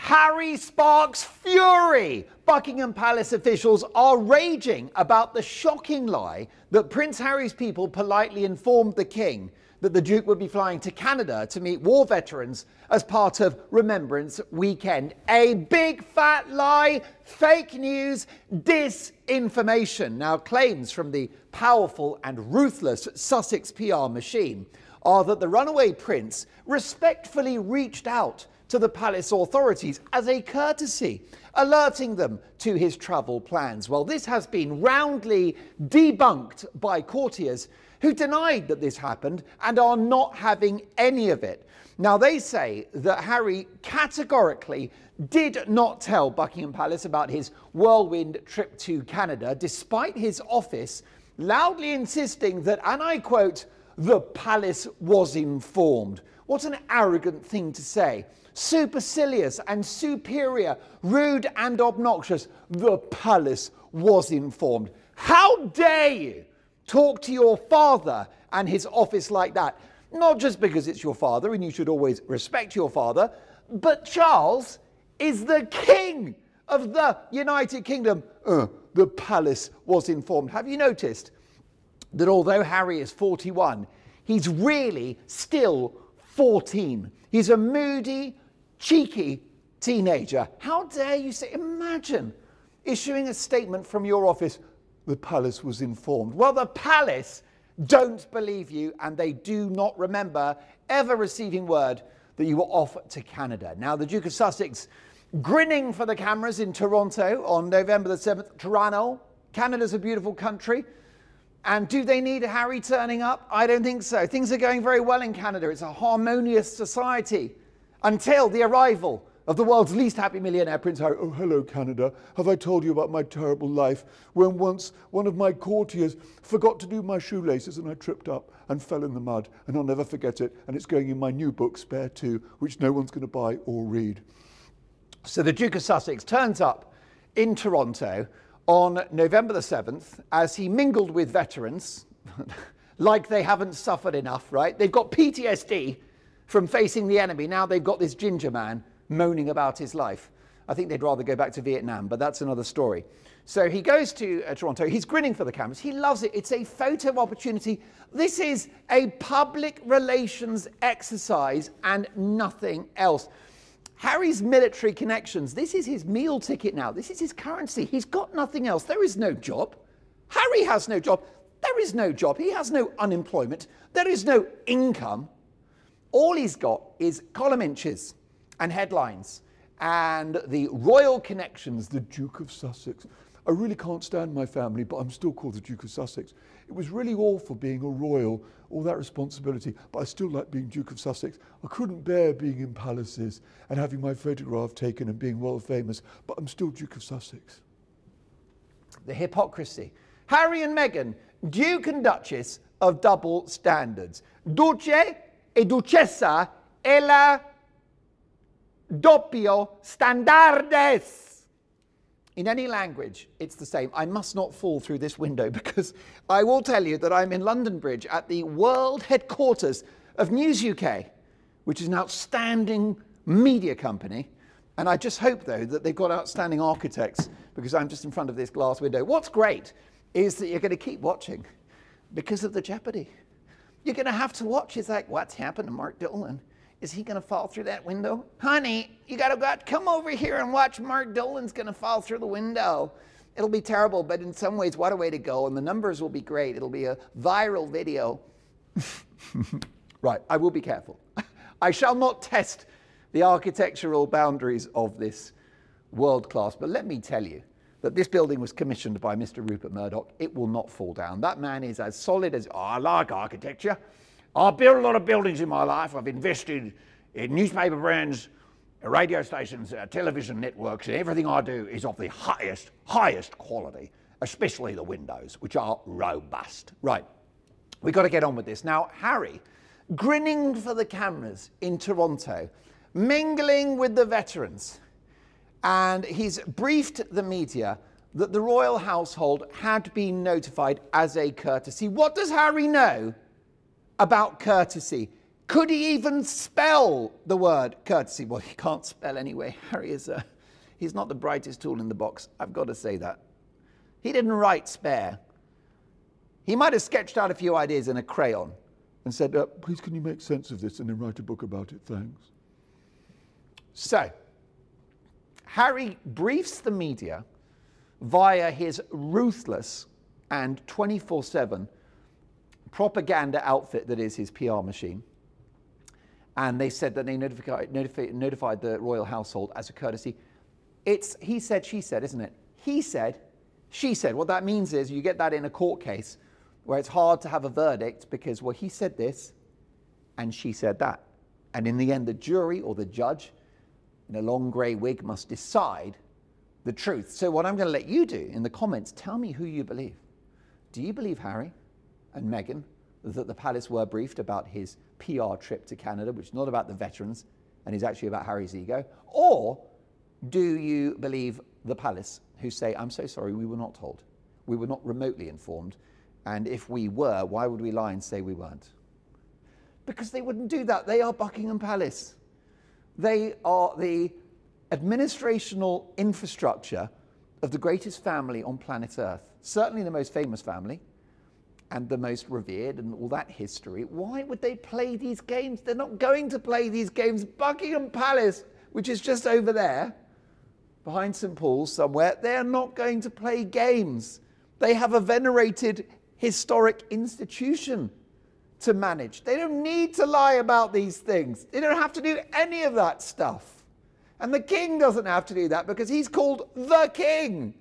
Harry sparks fury. Buckingham Palace officials are raging about the shocking lie that Prince Harry's people politely informed the King that the Duke would be flying to Canada to meet war veterans as part of Remembrance Weekend. A big fat lie, fake news, disinformation. Now, claims from the powerful and ruthless Sussex PR machine are that the runaway prince respectfully reached out to the palace authorities as a courtesy, alerting them to his travel plans. Well, this has been roundly debunked by courtiers who denied that this happened and are not having any of it. Now, they say that Harry categorically did not tell Buckingham Palace about his whirlwind trip to Canada, despite his office loudly insisting that, and I quote, "the palace was informed." What an arrogant thing to say. Supercilious and superior, rude and obnoxious. The palace was informed. How dare you talk to your father and his office like that? Not just because it's your father and you should always respect your father, but Charles is the king of the United Kingdom. The palace was informed. Have you noticed that although Harry is 41, he's really still 14? He's a moody, cheeky teenager. How dare you say, imagine issuing a statement from your office, "The palace was informed." Well, the palace don't believe you, and they do not remember ever receiving word that you were off to Canada. Now, the Duke of Sussex grinning for the cameras in Toronto on November the 7th. Toronto, Canada's a beautiful country. And do they need Harry turning up? I don't think so. Things are going very well in Canada. It's a harmonious society until the arrival of the world's least happy millionaire, Prince Harry. "Oh, hello, Canada. Have I told you about my terrible life when once one of my courtiers forgot to do my shoelaces and I tripped up and fell in the mud, and I'll never forget it, and it's going in my new book, Spare Two, which no one's going to buy or read." So the Duke of Sussex turns up in Toronto on November the 7th as he mingled with veterans like they haven't suffered enough, right? They've got PTSD from facing the enemy. Now they've got this ginger man moaning about his life. I think they'd rather go back to Vietnam, but that's another story. So he goes to Toronto. He's grinning for the cameras. He loves it. It's a photo opportunity. This is a public relations exercise and nothing else. Harry's military connections, this is his meal ticket now. This is his currency. He's got nothing else. There is no job. Harry has no job. There is no job. He has no unemployment. There is no income. All he's got is column inches and headlines and the royal connections. The Duke of Sussex. I really can't stand my family, but I'm still called the Duke of Sussex. It was really awful being a royal, all that responsibility, but I still like being Duke of Sussex. I couldn't bear being in palaces and having my photograph taken and being world famous, but I'm still Duke of Sussex. The hypocrisy. Harry and Meghan, Duke and Duchess of double standards. Duce e Duchessa e la doppio standardes. In any language, it's the same. I must not fall through this window because I will tell you that I'm in London Bridge at the world headquarters of News UK, which is an outstanding media company. And I just hope, though, that they've got outstanding architects because I'm just in front of this glass window. What's great is that you're going to keep watching because of the jeopardy. You're going to have to watch. It's like, what's happened to Mark Dolan? Is he going to fall through that window? Honey, you got to come over here and watch. Mark Dolan's going to fall through the window. It'll be terrible, but in some ways, what a way to go. And the numbers will be great. It'll be a viral video. Right, I will be careful. I shall not test the architectural boundaries of this world class. But let me tell you that this building was commissioned by Mr. Rupert Murdoch. It will not fall down. That man is as solid as, oh, I like architecture. I've built a lot of buildings in my life. I've invested in newspaper brands, radio stations, television networks, and everything I do is of the highest quality, especially the windows, which are robust. Right, we've got to get on with this. Now, Harry, grinning for the cameras in Toronto, mingling with the veterans, and he's briefed the media that the royal household had been notified as a courtesy. What does Harry know about courtesy? Could he even spell the word courtesy? Well, he can't spell anyway. Harry is he's not the brightest tool in the box. I've got to say that. He didn't write spare. He might have sketched out a few ideas in a crayon and said, please can you make sense of this and then write a book about it, thanks. So, Harry briefs the media via his ruthless and 24/7 propaganda outfit that is his PR machine. And they said that they notified the royal household as a courtesy. It's he said, she said, isn't it? He said, she said. What that means is you get that in a court case where it's hard to have a verdict because, well, he said this and she said that. And in the end, the jury or the judge in a long grey wig must decide the truth. So what I'm going to let you do in the comments, tell me who you believe. Do you believe Harry and Meghan that the palace were briefed about his PR trip to Canada, which is not about the veterans and is actually about Harry's ego? Or do you believe the palace who say, I'm so sorry, we were not told. We were not remotely informed. And if we were, why would we lie and say we weren't? Because they wouldn't do that. They are Buckingham Palace. They are the administrational infrastructure of the greatest family on planet Earth. Certainly the most famous family and the most revered and all that history. Why would they play these games? They're not going to play these games. Buckingham Palace, which is just over there, behind St. Paul's somewhere, they're not going to play games. They have a venerated historic institution to manage. They don't need to lie about these things. They don't have to do any of that stuff. And the king doesn't have to do that because he's called the king.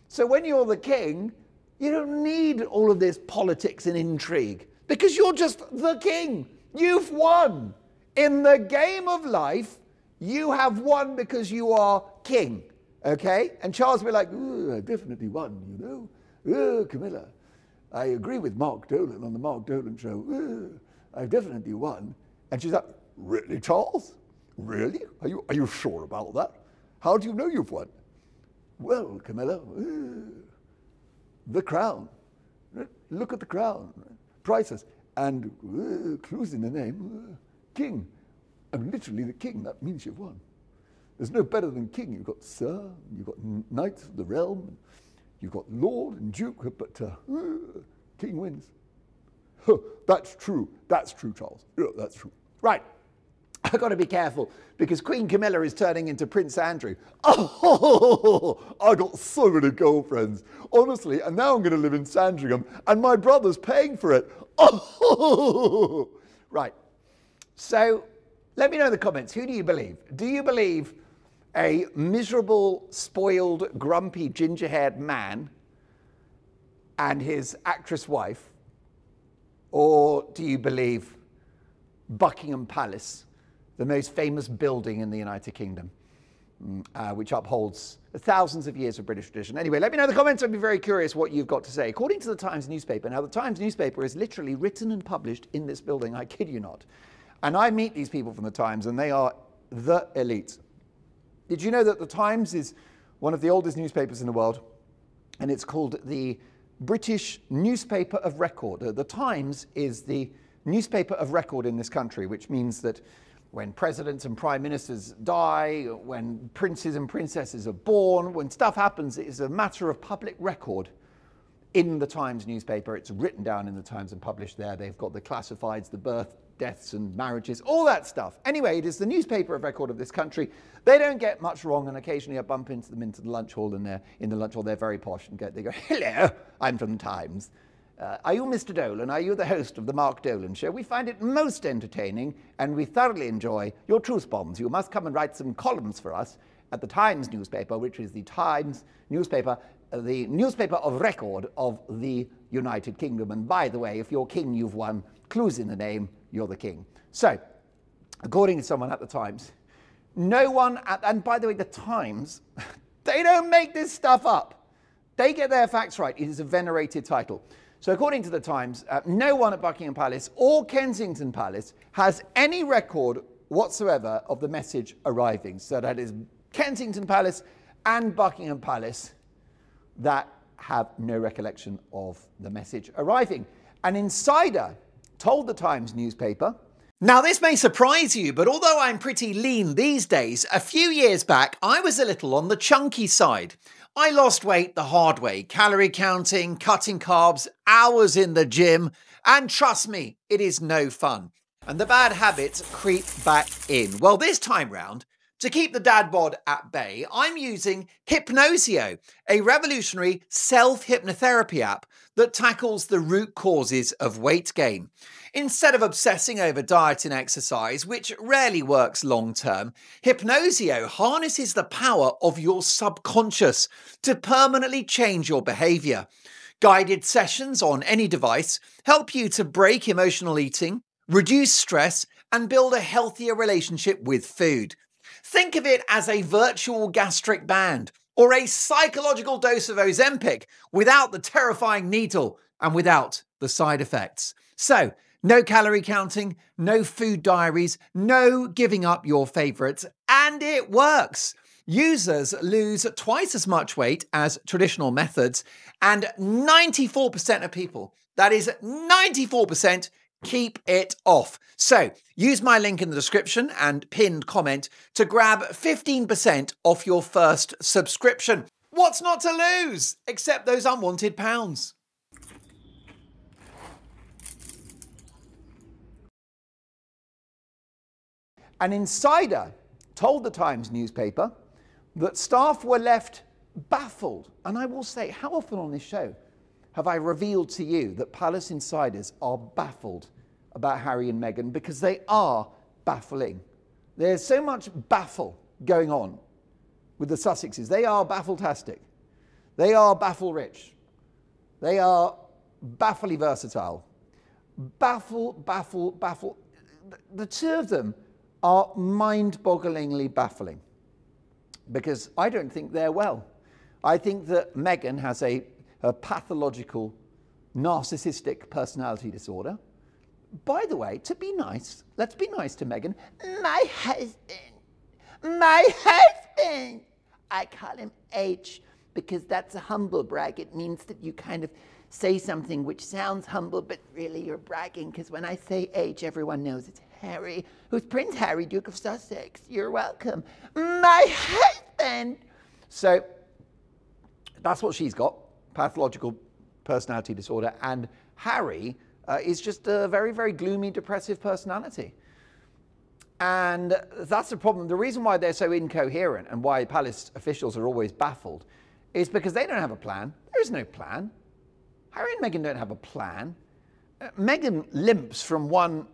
So when you're the king, you don't need all of this politics and intrigue because you're just the king. You've won. In the game of life, you have won because you are king. Okay? And Charles will be like, I definitely won, you know. Camilla, I agree with Mark Dolan on the Mark Dolan show. I've definitely won. And she's like, really, Charles? Really? Are you sure about that? How do you know you've won? Well, Camilla, the crown. Look at the crown. Priceless. And clues in the name. King. I'm literally the king. That means you've won. There's no better than king. You've got sir, you've got knights of the realm, you've got lord and duke, but king wins. That's true. That's true, Charles. Yeah, that's true. Right. I've got to be careful because Queen Camilla is turning into Prince Andrew. Oh, I got so many girlfriends, honestly, and now I'm going to live in Sandringham and my brother's paying for it. Oh, right. So let me know in the comments, who do you believe? Do you believe a miserable, spoiled, grumpy, ginger-haired man and his actress wife? Or do you believe Buckingham Palace, the most famous building in the United Kingdom, which upholds thousands of years of British tradition? Anyway, let me know in the comments. I'd be very curious what you've got to say. According to the Times newspaper, now the Times newspaper is literally written and published in this building, I kid you not. And I meet these people from the Times and they are the elite. Did you know that the Times is one of the oldest newspapers in the world? And it's called the British Newspaper of Record. The Times is the newspaper of record in this country, which means that when presidents and prime ministers die, when princes and princesses are born, when stuff happens, it is a matter of public record in the Times newspaper. It's written down in the Times and published there. They've got the classifieds, the birth, deaths and marriages, all that stuff. Anyway, it is the newspaper of record of this country. They don't get much wrong, and occasionally I bump into them into the lunch hall, and in the lunch hall they're very posh, and they go, hello, I'm from the Times. Are you Mr. Dolan? Are you the host of the Mark Dolan Show? We find it most entertaining, and we thoroughly enjoy your truth bombs. You must come and write some columns for us at the Times newspaper, which is the Times newspaper, the newspaper of record of the United Kingdom. And by the way, if you're king, you've won. Clues in the name, you're the king. So, according to someone at the Times, no one and by the way, the Times, they don't make this stuff up. They get their facts right. It is a venerated title. So according to the Times, no one at Buckingham Palace or Kensington Palace has any record whatsoever of the message arriving. So that is Kensington Palace and Buckingham Palace that have no recollection of the message arriving. An insider told the Times newspaper Now, this may surprise you, but although I'm pretty lean these days, a few years back, I was a little on the chunky side. I lost weight the hard way, calorie counting, cutting carbs, hours in the gym, and trust me, it is no fun. And the bad habits creep back in. Well, this time round, to keep the dad bod at bay, I'm using Hypnosio, a revolutionary self-hypnotherapy app that tackles the root causes of weight gain. Instead of obsessing over diet and exercise, which rarely works long term, Hypnosio harnesses the power of your subconscious to permanently change your behavior. Guided sessions on any device help you to break emotional eating, reduce stress, and build a healthier relationship with food. Think of it as a virtual gastric band or a psychological dose of Ozempic without the terrifying needle and without the side effects. So, no calorie counting, no food diaries, no giving up your favorites, and it works. Users lose twice as much weight as traditional methods, and 94% of people, that is 94%, keep it off. So use my link in the description and pinned comment to grab 15% off your first subscription. What's not to lose except those unwanted pounds? An insider told the Times newspaper that staff were left baffled. And I will say, how often on this show have I revealed to you that palace insiders are baffled about Harry and Meghan? Because they are baffling. There's so much baffle going on with the Sussexes. They are baffle-tastic. They are baffle-rich. They are baffly versatile. Baffle. The two of them are mind-bogglingly baffling because I don't think they're well. I think that Meghan has a pathological narcissistic personality disorder. By the way, to be nice, let's be nice to Meghan. My husband, I call him H because that's a humble brag. It means that you kind of say something which sounds humble, but really you're bragging, because when I say H, everyone knows it's Harry, who's Prince Harry, Duke of Sussex. You're welcome. My husband. So that's what she's got, pathological personality disorder. And Harry is just a very, very gloomy, depressive personality. And that's the problem. The reason why they're so incoherent and why palace officials are always baffled is because they don't have a plan. There is no plan. Harry and Meghan don't have a plan. Meghan limps from one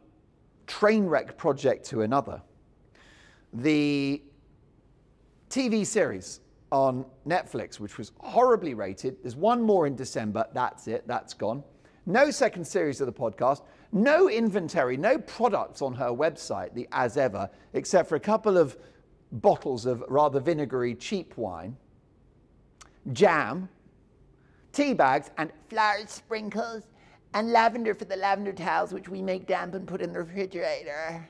train wreck project to another. The TV series on Netflix, which was horribly rated. There's one more in December. That's it. That's gone. No second series of the podcast. No inventory, no products on her website, the As Ever, except for a couple of bottles of rather vinegary cheap wine, jam, tea bags, and flour sprinkles, and lavender for the lavender towels, which we make damp and put in the refrigerator.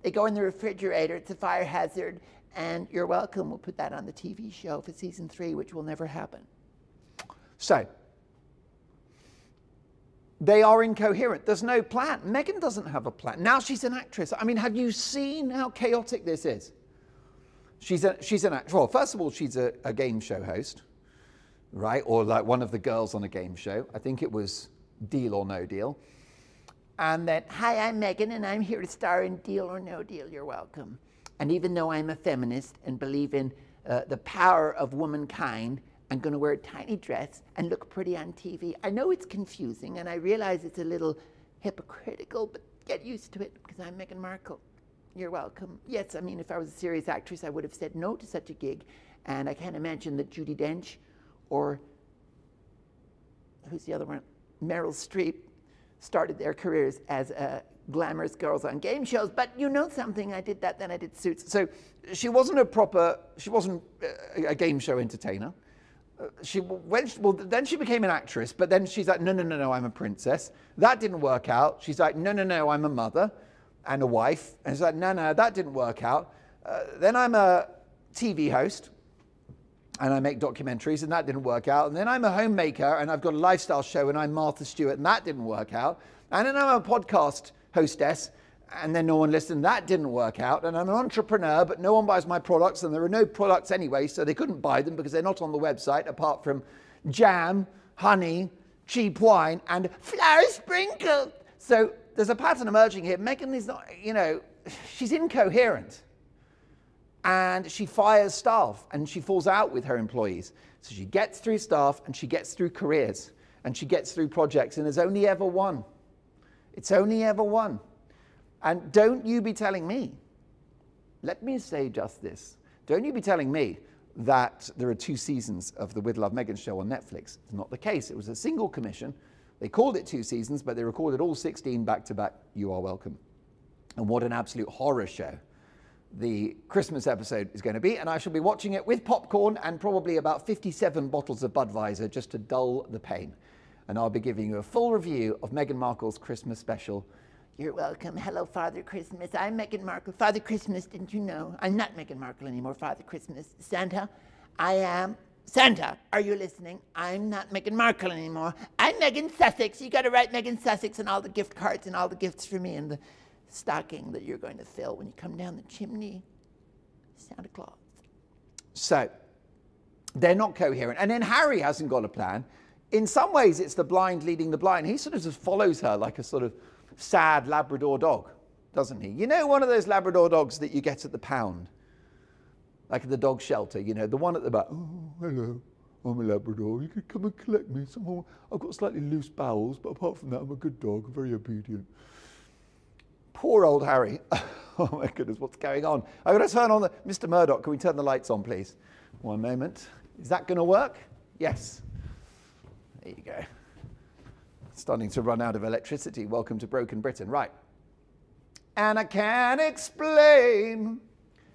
They go in the refrigerator. It's a fire hazard. And you're welcome. We'll put that on the TV show for season 3, which will never happen. So, they are incoherent. There's no plan. Meghan doesn't have a plan. Now she's an actress. I mean, have you seen how chaotic this is? She's an actress. Well, first of all, she's a game show host, right? Or like one of the girls on a game show. I think it was Deal or No Deal. And then, hi, I'm Meghan, and I'm here to star in Deal or No Deal. You're welcome. And even though I'm a feminist and believe in the power of womankind, I'm going to wear a tiny dress and look pretty on TV. I know it's confusing, and I realize it's a little hypocritical, but get used to it because I'm Meghan Markle. You're welcome. Yes, I mean, if I was a serious actress, I would have said no to such a gig. And I can't imagine that Judi Dench or, who's the other one? Meryl Streep started their careers as glamorous girls on game shows. But you know something, I did that, then I did Suits. So she wasn't a game show entertainer. Then she became an actress, but then she's like, no, I'm a princess. That didn't work out. She's like, no, I'm a mother and a wife. And she's like, no, that didn't work out. Then I'm a TV host and I make documentaries, and that didn't work out. And then I'm a homemaker and I've got a lifestyle show and I'm Martha Stewart, and that didn't work out. And then I'm a podcast hostess And then no one listened. That didn't work out. And I'm an entrepreneur, but no one buys my products, and there are no products anyway, so they couldn't buy them because they're not on the website, apart from jam, honey, cheap wine, and flour sprinkled. So there's a pattern emerging here. Meghan is not, you know, she's incoherent. And she fires staff, and she falls out with her employees. So she gets through staff, and she gets through careers, and she gets through projects, and there's only ever one. It's only ever one. And don't you be telling me, let me say just this, don't you be telling me that there are 2 seasons of the With Love Meghan show on Netflix. It's not the case. It was a single commission. They called it 2 seasons, but they recorded all 16 back to back. You are welcome. And what an absolute horror show the Christmas episode is going to be. And I shall be watching it with popcorn and probably about 57 bottles of Budweiser just to dull the pain. And I'll be giving you a full review of Meghan Markle's Christmas special. You're welcome. Hello, Father Christmas. I'm Meghan Markle. Father Christmas, didn't you know? I'm not Meghan Markle anymore, Father Christmas. Santa, I am Santa. Are you listening? I'm not Meghan Markle anymore. I'm Meghan Sussex. You got to write Meghan Sussex and all the gift cards and all the gifts for me and the stocking that you're going to fill when you come down the chimney. Santa Claus. So, they're not coherent. And then Harry hasn't got a plan. In some ways, it's the blind leading the blind. He sort of just follows her like a sort of sad Labrador dog, doesn't he? You know, one of those Labrador dogs that you get at the pound, like at the dog shelter, you know, the one at the back. Oh, hello, I'm a Labrador. You could come and collect me. Somehow I've got slightly loose bowels, but apart from that, I'm a good dog, very obedient. Poor old Harry. Oh my goodness, what's going on? I've got to turn on the... Mr. Murdoch, can we turn the lights on, please? One moment. Is that going to work? Yes. There you go. Starting to run out of electricity. Welcome to Broken Britain. Right. And I can't explain.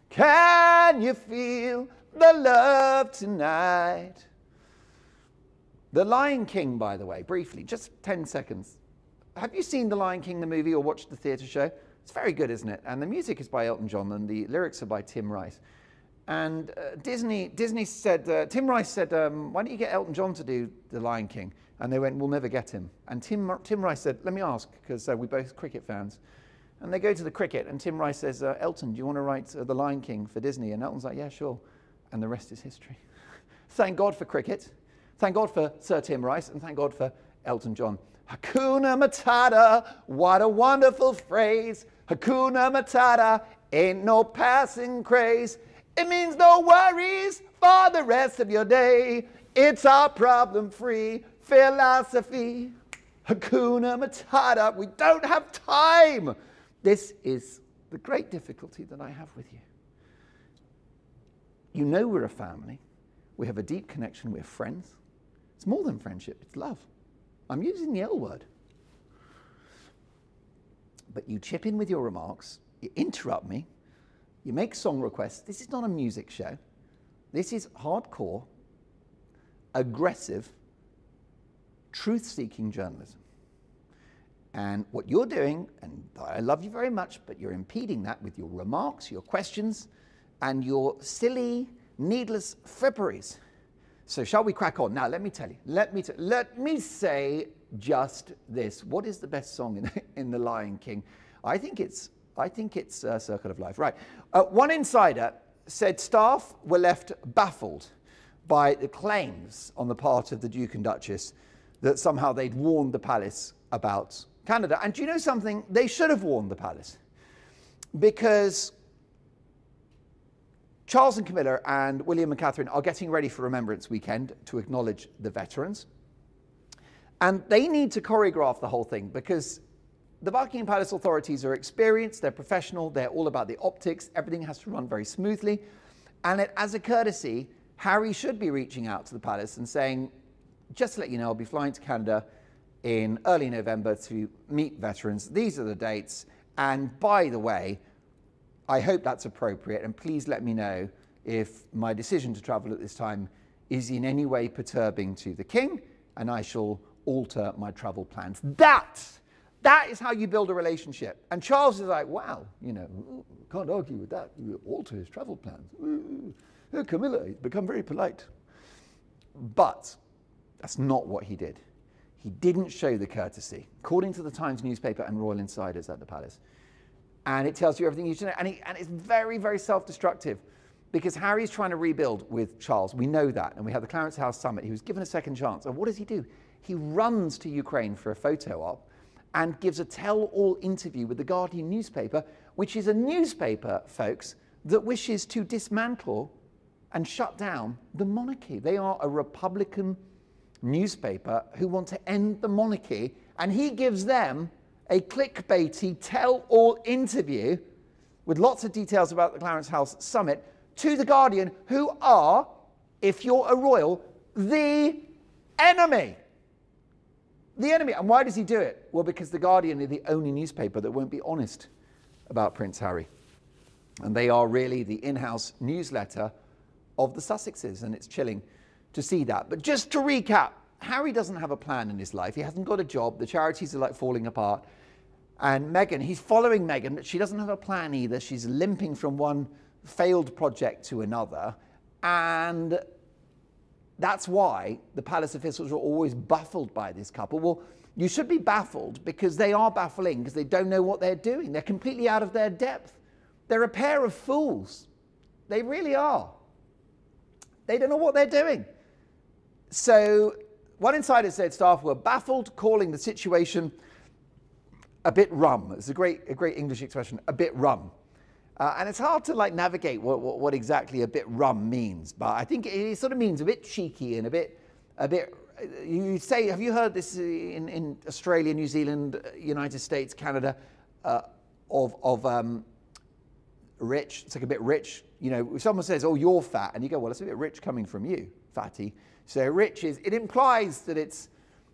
Can you feel the love tonight? The Lion King, by the way, briefly, just 10 seconds. Have you seen The Lion King, the movie, or watched the theatre show? It's very good, isn't it? And the music is by Elton John, and the lyrics are by Tim Rice. And Disney said, Tim Rice said, why don't you get Elton John to do The Lion King? And they went, we'll never get him. And Tim Rice said, let me ask, because we're both cricket fans. And they go to the cricket, and Tim Rice says, Elton, do you want to write The Lion King for Disney? And Elton's like, yeah, sure. And the rest is history. Thank God for cricket. Thank God for Sir Tim Rice, and thank God for Elton John. Hakuna Matata, what a wonderful phrase. Hakuna Matata, ain't no passing craze. It means no worries for the rest of your day. It's our problem-free philosophy. Hakuna Matata, we don't have time. This is the great difficulty that I have with you. You know we're a family. We have a deep connection. We're friends. It's more than friendship, it's love. I'm using the L word. But you chip in with your remarks, you interrupt me, you make song requests. This is not a music show. This is hardcore, aggressive, truth-seeking journalism. And what you're doing, and I love you very much, but you're impeding that with your remarks, your questions, and your silly, needless fripperies. So shall we crack on? Now, let me tell you, let me say just this. What is the best song in The Lion King? I think it's Circle of Life. Right. One insider said staff were left baffled by the claims on the part of the Duke and Duchess that somehow they'd warned the palace about Canada. And do you know something? They should have warned the palace, because Charles and Camilla and William and Catherine are getting ready for Remembrance Weekend to acknowledge the veterans. And they need to choreograph the whole thing, because the Buckingham Palace authorities are experienced, they're professional, they're all about the optics, everything has to run very smoothly. And as a courtesy, Harry should be reaching out to the palace and saying, just to let you know, I'll be flying to Canada in early November to meet veterans. These are the dates. And by the way, I hope that's appropriate, and please let me know if my decision to travel at this time is in any way perturbing to the king, and I shall alter my travel plans. That is how you build a relationship. And Charles is like, wow, you know, can't argue with that. You alter his travel plans. Camilla, he's become very polite. But that's not what he did. He didn't show the courtesy. According to the Times newspaper and royal insiders at the palace, And it tells you everything you should know. And it's very, very self-destructive because Harry's trying to rebuild with Charles. We know that. And we have the Clarence House summit. He was given a second chance. And what does he do? He runs to Ukraine for a photo op and gives a tell-all interview with the Guardian newspaper, which is a newspaper, folks, that wishes to dismantle and shut down the monarchy. They are a Republican newspaper who want to end the monarchy, and he gives them a clickbaity tell-all interview with lots of details about the Clarence House summit to the Guardian, who are, if you're a royal, the enemy. The enemy. And why does he do it? Well, because the Guardian are the only newspaper that won't be honest about Prince Harry. And they are really the in-house newsletter of the Sussexes, and it's chilling to see that. But just to recap, Harry doesn't have a plan in his life. He hasn't got a job. The charities are like falling apart. And Meghan, he's following Meghan, but she doesn't have a plan either. She's limping from one failed project to another. And that's why the palace officials are always baffled by this couple. Well, you should be baffled because they are baffling because they don't know what they're doing. They're completely out of their depth. They're a pair of fools. They really are. They don't know what they're doing. So one insider said staff were baffled, calling the situation a bit rum. It's a great English expression, a bit rum. And it's hard to like navigate what exactly a bit rum means, but I think it sort of means a bit cheeky and a bit. You say, have you heard this in Australia, New Zealand, United States, Canada, of rich? It's like a bit rich. You know, if someone says, "Oh, you're fat," and you go, "Well, it's a bit rich coming from you, fatty." So rich it implies that it's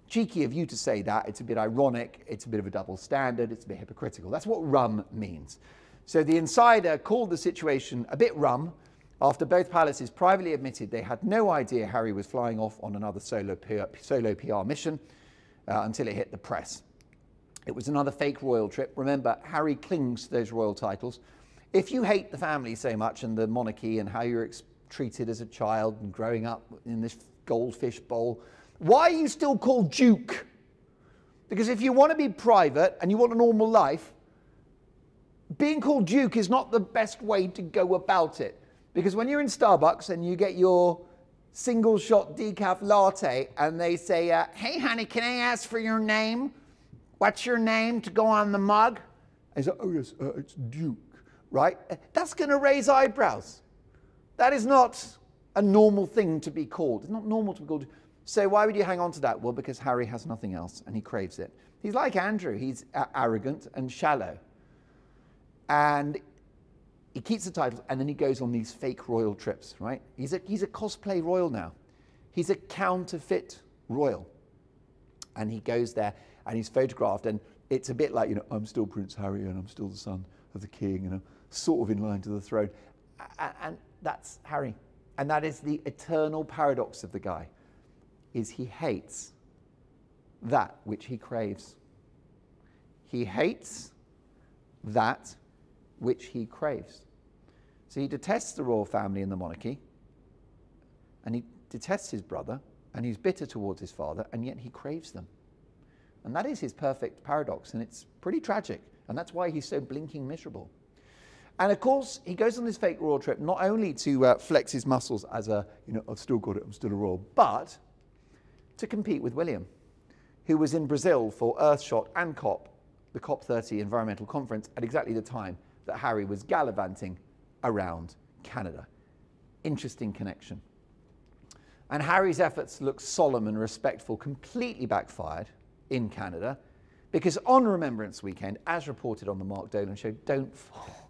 cheeky of you to say that. It's a bit ironic. It's a bit of a double standard. It's a bit hypocritical. That's what rum means. So the insider called the situation a bit rum after both palaces privately admitted they had no idea Harry was flying off on another solo PR mission until it hit the press. It was another fake royal trip. Remember, Harry clings to those royal titles. If you hate the family so much and the monarchy and how you're treated as a child and growing up in this goldfish bowl, why are you still called Duke? Because if you want to be private and you want a normal life, being called Duke is not the best way to go about it. Because when you're in Starbucks and you get your single shot decaf latte and they say, "Hey honey, can I ask for your name? What's your name to go on the mug?" I say, "Oh yes, it's Duke," right? That's going to raise eyebrows. That is not a normal thing to be called. It's not normal to be called. So why would you hang on to that? Well, because Harry has nothing else and he craves it. He's like Andrew. He's arrogant and shallow. And he keeps the titles and then he goes on these fake royal trips, right? He's a cosplay royal now. He's a counterfeit royal. And he goes there and he's photographed and it's a bit like, you know, I'm still Prince Harry and I'm still the son of the king and I'm sort of in line to the throne. And that's Harry. And that is the eternal paradox of the guy, is he hates that which he craves. He hates that which he craves. So he detests the royal family and the monarchy, and he detests his brother, and he's bitter towards his father, and yet he craves them. And that is his perfect paradox, and it's pretty tragic, and that's why he's so blinking miserable. And of course, he goes on this fake royal trip not only to flex his muscles as a, you know, I've still got it, I'm still a royal, but to compete with William, who was in Brazil for Earthshot and COP, the COP30 environmental conference, at exactly the time that Harry was gallivanting around Canada. Interesting connection. And Harry's efforts to look solemn and respectful completely backfired in Canada because on Remembrance Weekend, as reported on the Mark Dolan show, don't fall.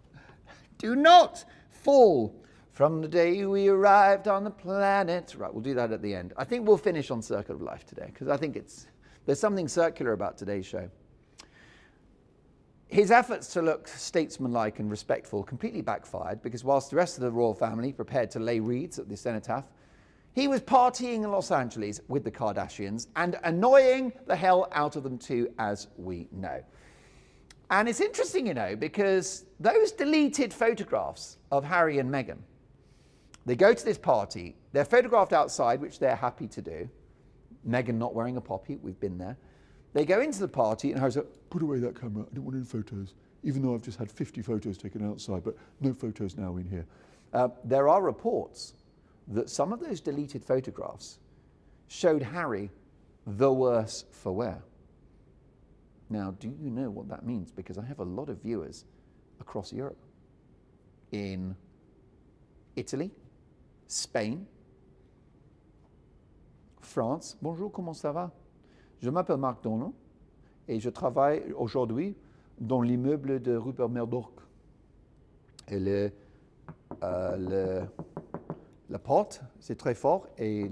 Do not fall from the day we arrived on the planet. Right, we'll do that at the end. I think we'll finish on Circle of Life today because I think there's something circular about today's show. His efforts to look statesmanlike and respectful completely backfired because whilst the rest of the royal family prepared to lay wreaths at the cenotaph, he was partying in Los Angeles with the Kardashians and annoying the hell out of them too, as we know. And it's interesting, you know, because those deleted photographs of Harry and Meghan, they go to this party, they're photographed outside, which they're happy to do. Meghan not wearing a poppy, we've been there. They go into the party and Harry's like, "Put away that camera, I don't want any photos." even though I've just had 50 photos taken outside, but no photos now in here. There are reports that some of those deleted photographs showed Harry the worse for wear. Now, do you know what that means? Because I have a lot of viewers across Europe, in Italy, Spain, France. Bonjour, comment ça va? Je m'appelle Marc Dolan et je travaille aujourd'hui dans l'immeuble de Rupert Murdoch. Et la porte, c'est très fort, et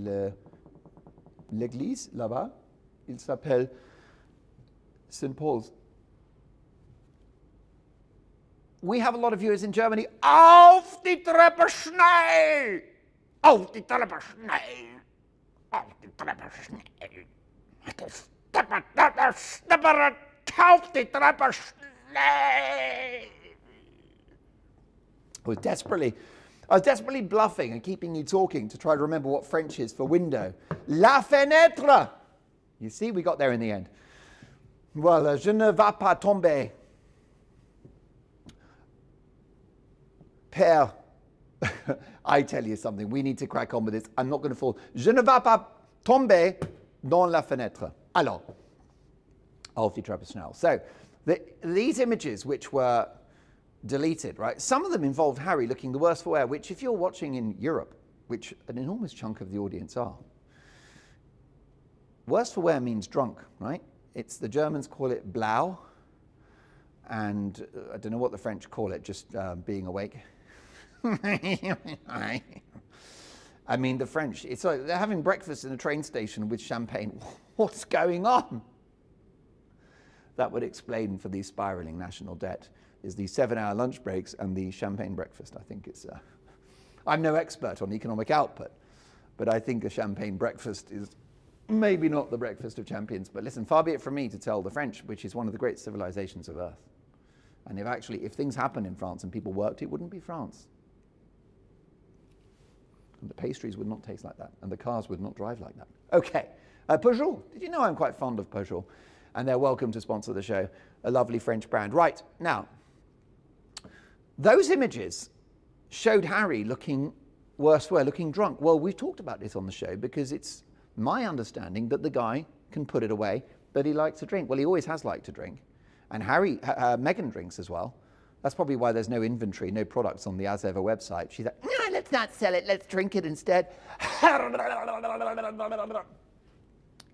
l'église là-bas, il s'appelle St. Paul's. We have a lot of viewers in Germany. Auf die Treppe schnell! Auf die Treppe schnell! Auf die Treppe schnell! Auf die Treppe schnell! I was desperately bluffing and keeping you talking to try to remember what French is for window. La fenêtre! You see, we got there in the end. Voilà, je ne vais pas tomber. Père, I tell you something, we need to crack on with this. I'm not going to fall. Je ne vais pas tomber dans la fenêtre. Alors, auf die Treppe schnell. So, these images which were deleted, right? Some of them involved Harry looking the worse for wear, which if you're watching in Europe, which an enormous chunk of the audience are, worse for wear means drunk, right? It's, the Germans call it blau, and I don't know what the French call it, just being awake. I mean, the French, it's like they're having breakfast in a train station with champagne. What's going on? That would explain for the spiraling national debt is the 7-hour lunch breaks and the champagne breakfast. I think it's, I'm no expert on economic output, but I think a champagne breakfast is maybe not the breakfast of champions. But listen, far be it from me to tell the French, which is one of the great civilizations of Earth. And if things happened in France and people worked, it wouldn't be France. And the pastries would not taste like that, and the cars would not drive like that. Okay, Peugeot. Did you know I'm quite fond of Peugeot? And they're welcome to sponsor the show, a lovely French brand. Right, now, those images showed Harry looking worse for wear, looking drunk. Well, we've talked about this on the show because it's my understanding that the guy can put it away, but he likes to drink. Well, he always has liked to drink. And Meghan drinks as well. That's probably why there's no inventory, no products on the As Ever website. She's like, no, let's not sell it, let's drink it instead.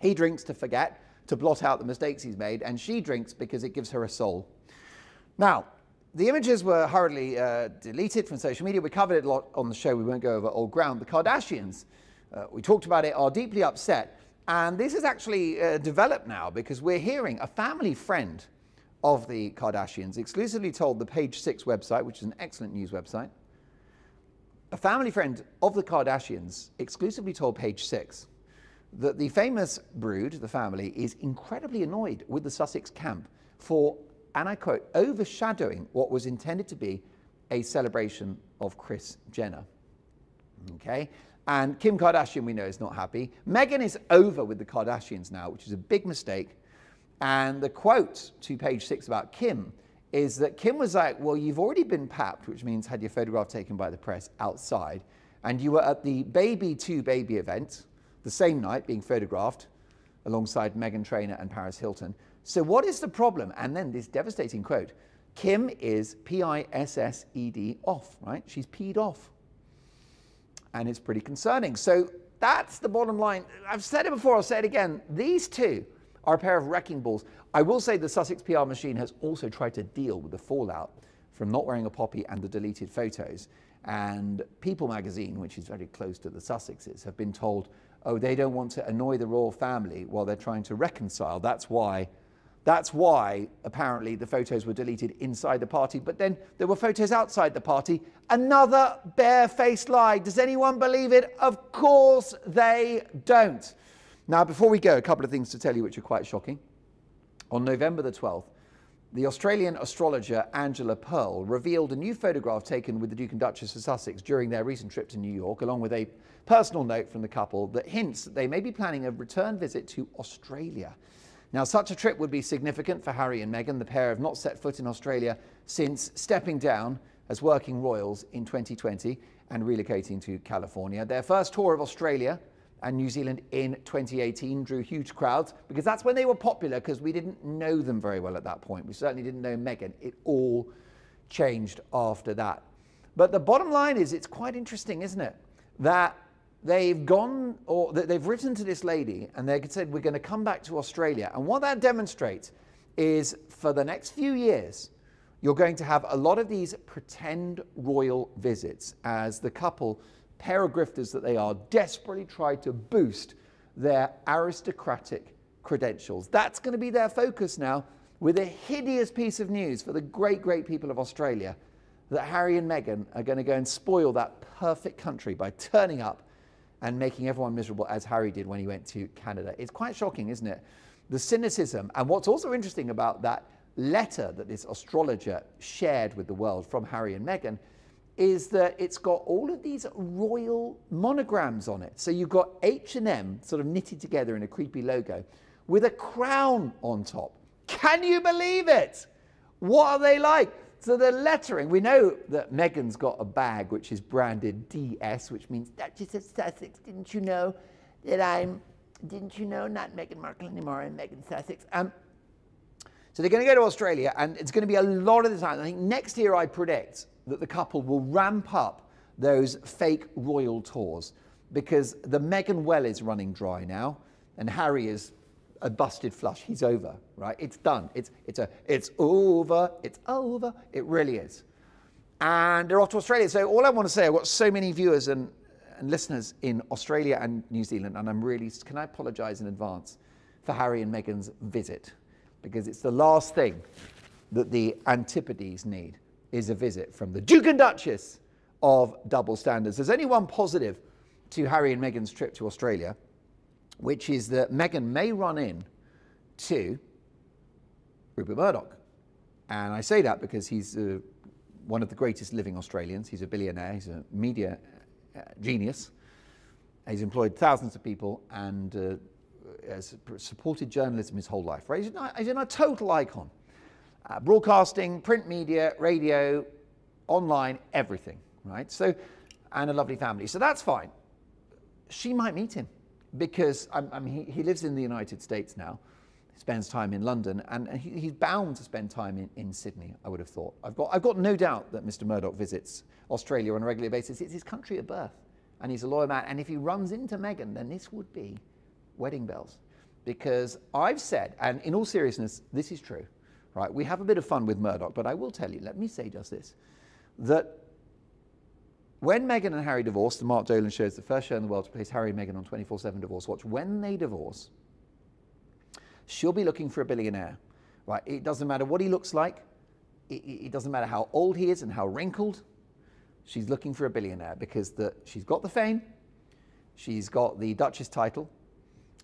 He drinks to forget, to blot out the mistakes he's made, and she drinks because it gives her a soul. Now, the images were hurriedly deleted from social media. We covered it a lot on the show. We won't go over old ground. The Kardashians, we talked about it, are deeply upset. And this is actually developed now because we're hearing a family friend of the Kardashians exclusively told the Page 6 website, which is an excellent news website, a family friend of the Kardashians exclusively told Page 6 that the famous brood, the family, is incredibly annoyed with the Sussex camp for, and I quote, overshadowing what was intended to be a celebration of Kris Jenner. Okay? And Kim Kardashian, we know, is not happy. Meghan is over with the Kardashians now, which is a big mistake. And the quote to Page 6 about Kim is that Kim was like, well, you've already been papped, which means had your photograph taken by the press outside, and you were at the Baby 2 Baby event the same night being photographed alongside Meghan Trainor and Paris Hilton. So what is the problem? And then this devastating quote, Kim is P-I-S-S-E-D off, right? She's peed off. And it's pretty concerning. So that's the bottom line. I've said it before, I'll say it again. These two are a pair of wrecking balls. I will say the Sussex PR machine has also tried to deal with the fallout from not wearing a poppy and the deleted photos. And People magazine, which is very close to the Sussexes, have been told, oh, they don't want to annoy the royal family while they're trying to reconcile. That's why apparently the photos were deleted inside the party, but then there were photos outside the party. Another barefaced lie. Does anyone believe it? Of course they don't. Now, before we go, a couple of things to tell you which are quite shocking. On November the 12th, the Australian astrologer Angela Pearl revealed a new photograph taken with the Duke and Duchess of Sussex during their recent trip to New York, along with a personal note from the couple that hints that they may be planning a return visit to Australia. Now, such a trip would be significant for Harry and Meghan. The pair have not set foot in Australia since stepping down as working royals in 2020 and relocating to California. Their first tour of Australia and New Zealand in 2018 drew huge crowds because that's when they were popular, because we didn't know them very well at that point. We certainly didn't know Meghan. It all changed after that. But the bottom line is, it's quite interesting, isn't it, that they've gone, or they've written to this lady and they said, we're going to come back to Australia. And what that demonstrates is, for the next few years, you're going to have a lot of these pretend royal visits as the couple, pair of grifters that they are, desperately try to boost their aristocratic credentials. That's going to be their focus now, with a hideous piece of news for the great, great people of Australia, that Harry and Meghan are going to go and spoil that perfect country by turning up and making everyone miserable, as Harry did when he went to Canada. It's quite shocking, isn't it? The cynicism. And what's also interesting about that letter that this astrologer shared with the world from Harry and Meghan is that it's got all of these royal monograms on it. So you've got H&M sort of knitted together in a creepy logo with a crown on top. Can you believe it? What are they like? So the lettering, we know that Meghan's got a bag which is branded DS, which means Duchess of Sussex. Didn't you know that didn't you know, not Meghan Markle anymore, I'm Meghan Sussex. So they're going to go to Australia, and it's going to be a lot of the time. I think next year I predict that the couple will ramp up those fake royal tours, because the Meghan well is running dry now, and Harry is a busted flush. He's over, right? It's done. It's over. It's over. It really is. And they're off to Australia. So all I want to say, I've got so many viewers and listeners in Australia and New Zealand, and can I apologize in advance for Harry and Meghan's visit, because it's the last thing that the Antipodes need, is a visit from the Duke and Duchess of double standards. There's only one positive to Harry and Meghan's trip to Australia, which is that Meghan may run in to Rupert Murdoch. And I say that because he's one of the greatest living Australians. He's a billionaire. He's a media genius. He's employed thousands of people and has supported journalism his whole life. Right? He's a total icon. Broadcasting, print media, radio, online, everything. Right? So, and a lovely family. So that's fine. She might meet him, because he lives in the United States now. He spends time in London, and he's bound to spend time in Sydney, I would have thought. I've got no doubt that Mr. Murdoch visits Australia on a regular basis. It's his country of birth, and he's a loyal man. And if he runs into Meghan, then this would be wedding bells. Because I've said, and in all seriousness, this is true, right? We have a bit of fun with Murdoch, but I will tell you, let me say just this, that when Meghan and Harry divorced, the Mark Dolan show is the first show in the world to place Harry and Meghan on 24/7 Divorce Watch. When they divorce, she'll be looking for a billionaire, right? It doesn't matter what he looks like. It doesn't matter how old he is and how wrinkled. She's looking for a billionaire, because she's got the fame, she's got the Duchess title,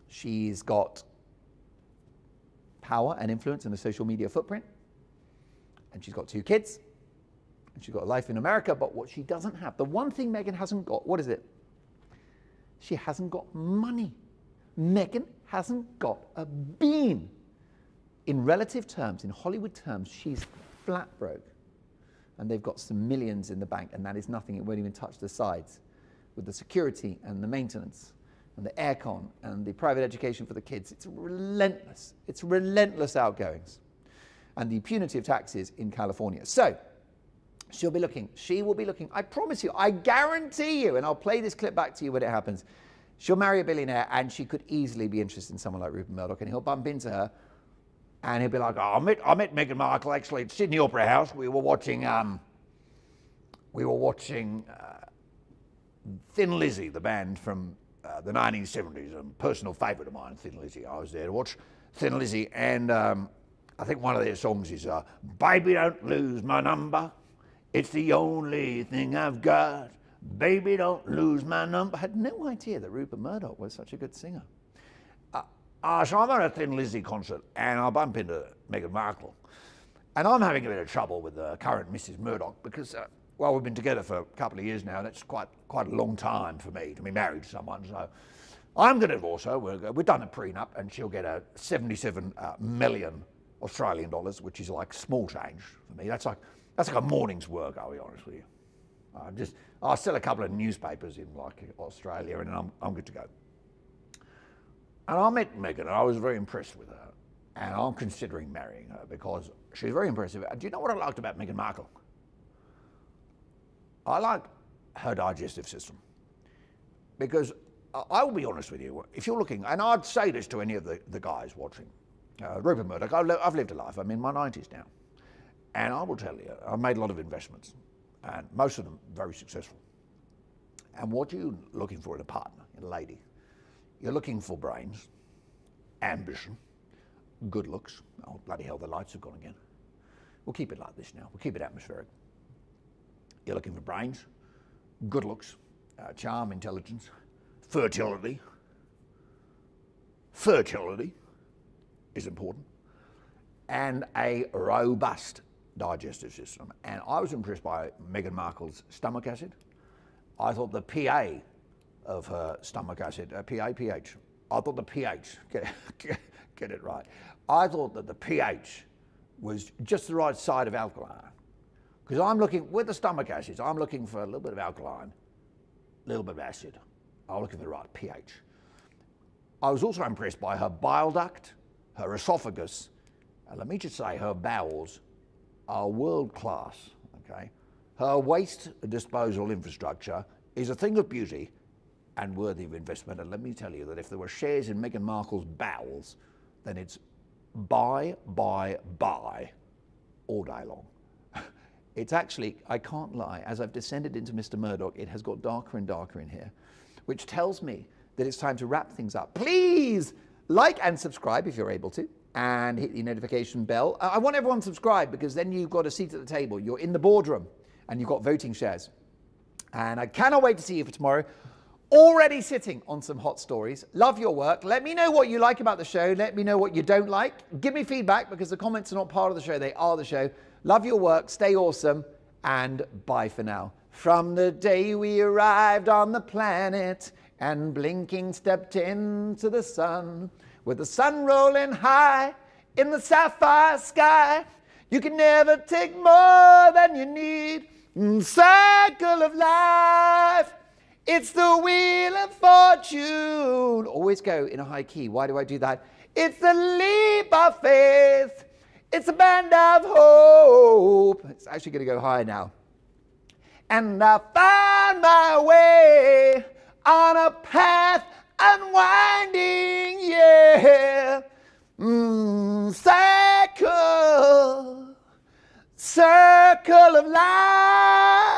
she's got power and influence and a social media footprint, and she's got 2 kids. She's got a life in America, but what she doesn't have, the one thing Meghan hasn't got, what is it? She hasn't got money. Meghan hasn't got a bean. In relative terms, in Hollywood terms, she's flat broke. And they've got some millions in the bank, and that is nothing. It won't even touch the sides, with the security and the maintenance and the aircon and the private education for the kids. It's relentless. It's relentless outgoings. And the punitive taxes in California. So, she will be looking, I promise you, I guarantee you, and I'll play this clip back to you when it happens, she'll marry a billionaire, and she could easily be interested in someone like Rupert Murdoch, and he'll bump into her, and he'll be like, oh, I met Meghan Markle actually at Sydney Opera House. We were watching Thin Lizzy, the band from the 1970s, a personal favourite of mine, Thin Lizzy. I was there to watch Thin Lizzy, and I think one of their songs is, Baby Don't Lose My Number. It's the only thing I've got. Baby, don't lose my number. I had no idea that Rupert Murdoch was such a good singer. So I'm at a Thin Lizzy concert, and I bump into Meghan Markle. And I'm having a bit of trouble with the current Mrs. Murdoch, because, we've been together for a couple of years now, and it's quite a long time for me to be married to someone. So I'm going to divorce her. We've done a prenup, and she'll get a 77 million Australian dollars, which is like small change for me. That's like a morning's work, I'll be honest with you. I'll sell a couple of newspapers in like Australia, and I'm good to go. And I met Meghan, and I was very impressed with her. And I'm considering marrying her because she's very impressive. Do you know what I liked about Meghan Markle? I like her digestive system. Because I will be honest with you, if you're looking, and I'd say this to any of the guys watching, Rupert Murdoch, I've lived a life, I'm in my 90s now. And I will tell you, I've made a lot of investments, and most of them very successful. And what you're looking for in a partner, in a lady, you're looking for brains, ambition, good looks. Oh, bloody hell, the lights have gone again. We'll keep it like this now. We'll keep it atmospheric. You're looking for brains, good looks, charm, intelligence, fertility. Fertility is important. And a robust digestive system. And I was impressed by Meghan Markle's stomach acid. I thought the PA of her stomach acid, pH. I thought the pH, get it right. I thought that the pH was just the right side of alkaline. Because I'm looking, with the stomach acids, I'm looking for a little bit of alkaline, a little bit of acid. I'm looking for the right pH. I was also impressed by her bile duct, her esophagus, and let me just say her bowels are world class, okay? Her waste disposal infrastructure is a thing of beauty and worthy of investment. And let me tell you that if there were shares in Meghan Markle's bowels, then it's buy all day long. It's actually, I can't lie, as I've descended into Mr. Murdoch, it has got darker and darker in here, which tells me that it's time to wrap things up. Please like and subscribe if you're able to, and hit the notification bell. I want everyone subscribed because then you've got a seat at the table. You're in the boardroom and you've got voting shares. And I cannot wait to see you for tomorrow. Already sitting on some hot stories. Love your work. Let me know what you like about the show. Let me know what you don't like. Give me feedback because the comments are not part of the show. They are the show. Love your work. Stay awesome. And bye for now. From the day we arrived on the planet and blinking stepped into the sun, with the sun rolling high in the sapphire sky, you can never take more than you need. Circle of life. It's the wheel of fortune. Always go in a high key. Why do I do that? It's the leap of faith. It's a band of hope. It's actually going to go higher now. And I found my way on a path unwinding, yeah. Circle of life.